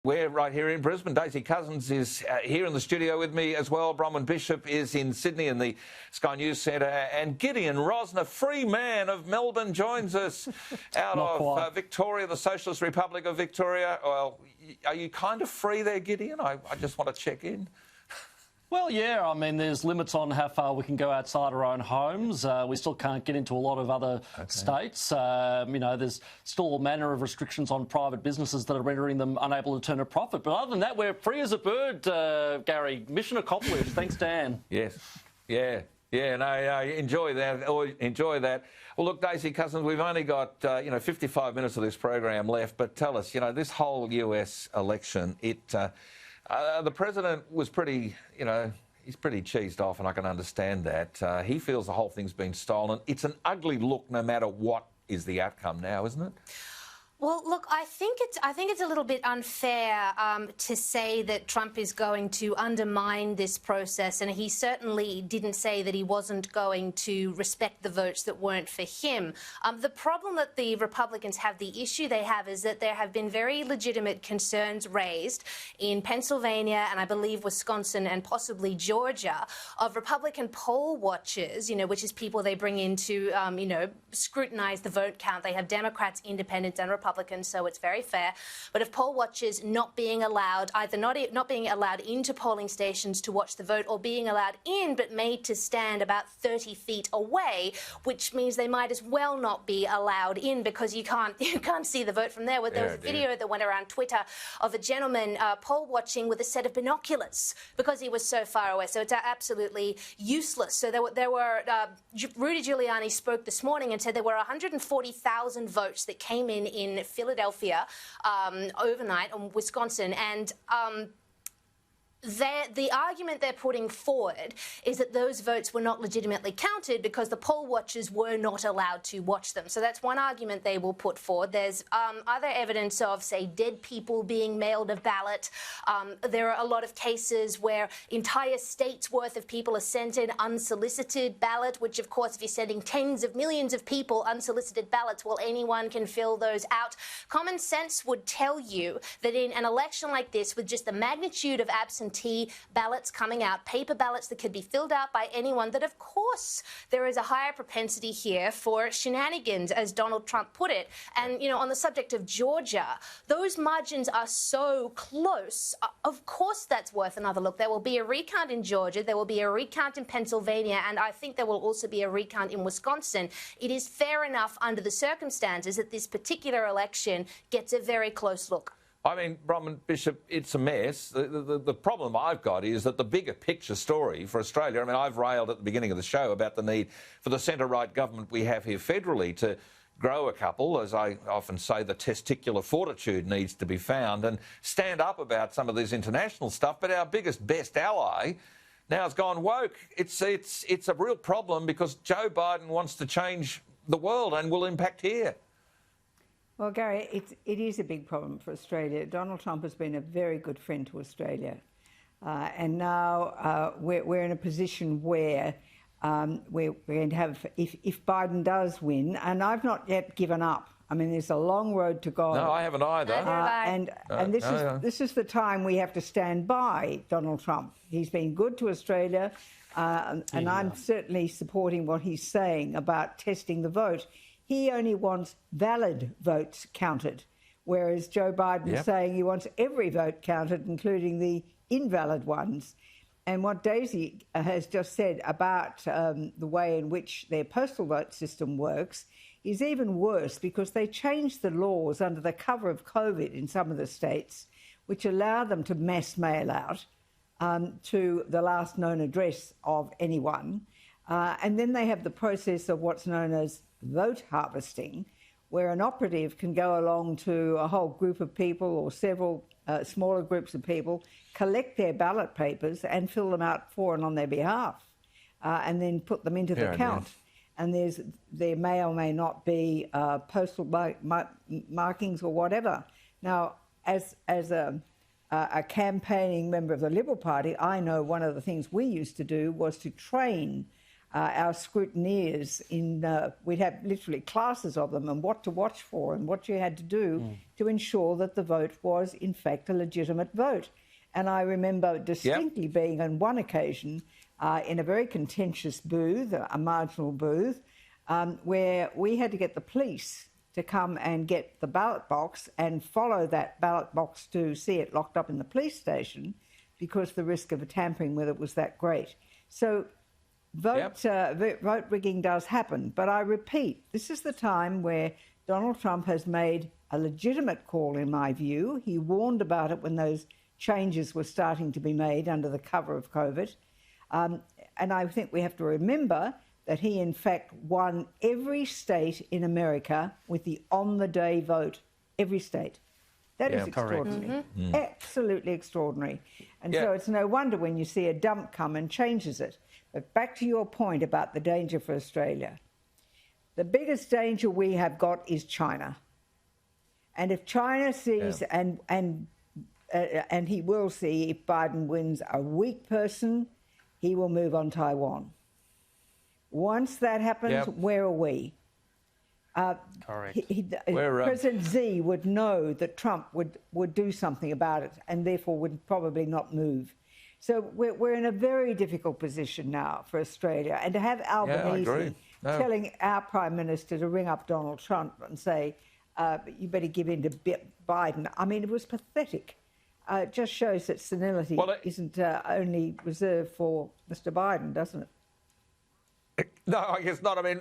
We're right here in Brisbane. Daisy Cousins is here in the studio with me as well. Bronwyn Bishop is in Sydney in the Sky News Centre. And Gideon Rosner, free man of Melbourne, joins us out of Victoria, the Socialist Republic of Victoria. Well, are you kind of free there, Gideon? I just want to check in. Well, yeah, I mean, there's limits on how far we can go outside our own homes. We still can't get into a lot of other states. You know, there's still all manner of restrictions on private businesses that are rendering them unable to turn a profit. But other than that, we're free as a bird, Gary. Mission accomplished. Thanks, Dan. Yes. Yeah. Yeah, no, enjoy that. Enjoy that. Well, look, Daisy Cousins, we've only got, 55 minutes of this program left. But tell us, this whole US election, the president was pretty, he's pretty cheesed off, and I can understand that. He feels the whole thing's been stolen. It's an ugly look no matter what is the outcome now, isn't it? Well, look, I think it's a little bit unfair to say that Trump is going to undermine this process, and he certainly didn't say that he wasn't going to respect the votes that weren't for him. The problem that the Republicans have, the issue they have, is that there have been very legitimate concerns raised in Pennsylvania and I believe Wisconsin and possibly Georgia of Republican poll watchers, which is people they bring in to, scrutinize the vote count. They have Democrats, Independents and Republicans, so it's very fair. But of poll watchers not being allowed, either not being allowed into polling stations to watch the vote, or being allowed in but made to stand about 30 feet away, which means they might as well not be allowed in because you can't see the vote from there. There was a video that went around Twitter of a gentleman poll watching with a set of binoculars because he was so far away. So it's absolutely useless. So there were Rudy Giuliani spoke this morning and said there were 140,000 votes that came in Philadelphia overnight, on Wisconsin, and the argument they're putting forward is that those votes were not legitimately counted because the poll watchers were not allowed to watch them. So that's one argument they will put forward. There's other evidence of, say, dead people being mailed a ballot. There are a lot of cases where entire states' worth of people are sent in unsolicited ballot, which, of course, if you're sending tens of millions of people unsolicited ballots, well, anyone can fill those out. Common sense would tell you that in an election like this, with just the magnitude of absentee ballots coming out, paper ballots that could be filled out by anyone, that of course there is a higher propensity here for shenanigans, as Donald Trump put it. And, on the subject of Georgia, those margins are so close. Of course that's worth another look. There will be a recount in Georgia, there will be a recount in Pennsylvania, and I think there will also be a recount in Wisconsin. It is fair enough under the circumstances that this particular election gets a very close look. I mean, Bronwyn Bishop, it's a mess. The problem I've got is that the bigger picture story for Australia, I mean, I've railed at the beginning of the show about the need for the centre-right government we have here federally to grow a couple. As I often say, the testicular fortitude needs to be found and stand up about some of this international stuff. But our biggest, best ally now has gone woke. It's a real problem because Joe Biden wants to change the world and will impact here. Well, Gary, it is a big problem for Australia. Donald Trump has been a very good friend to Australia. And now we're in a position where we're going to have, if Biden does win, and I've not yet given up. I mean, there's a long road to go. No, I haven't either. And this is the time we have to stand by Donald Trump. He's been good to Australia, and I'm certainly supporting what he's saying about testing the vote. He only wants valid votes counted, whereas Joe Biden is saying he wants every vote counted, including the invalid ones. And what Daisy has just said about the way in which their postal vote system works is even worse because they changed the laws under the cover of COVID in some of the states, which allow them to mass mail out to the last known address of anyone. And then they have the process of what's known as vote harvesting, where an operative can go along to a whole group of people or several smaller groups of people, collect their ballot papers and fill them out for and on their behalf, and then put them into the count. And there may or may not be postal markings or whatever. Now, as a campaigning member of the Liberal Party, I know one of the things we used to do was to train our scrutineers we'd have literally classes of them and what to watch for and what you had to do to ensure that the vote was, in fact, a legitimate vote. And I remember distinctly being on one occasion in a very contentious booth, a marginal booth, where we had to get the police to come and get the ballot box and follow that ballot box to see it locked up in the police station because the risk of tampering with it was that great. So vote rigging does happen. But I repeat, this is the time where Donald Trump has made a legitimate call, in my view. He warned about it when those changes were starting to be made under the cover of COVID. And I think we have to remember that he, in fact, won every state in America with the on-the-day vote. Every state. That is extraordinary. Absolutely extraordinary. And so it's no wonder when you see a dump come and changes it. But back to your point about the danger for Australia. The biggest danger we have got is China. And if China sees, and he will see, if Biden wins, a weak person, he will move on Taiwan. Once that happens, where are we? Correct. President Xi would know that Trump would do something about it and therefore would probably not move. So we're in a very difficult position now for Australia. And to have Albanese telling our Prime Minister to ring up Donald Trump and say, you better give in to Biden, I mean, it was pathetic. It just shows that senility isn't only reserved for Mr. Biden, doesn't it? No, I guess not. I mean,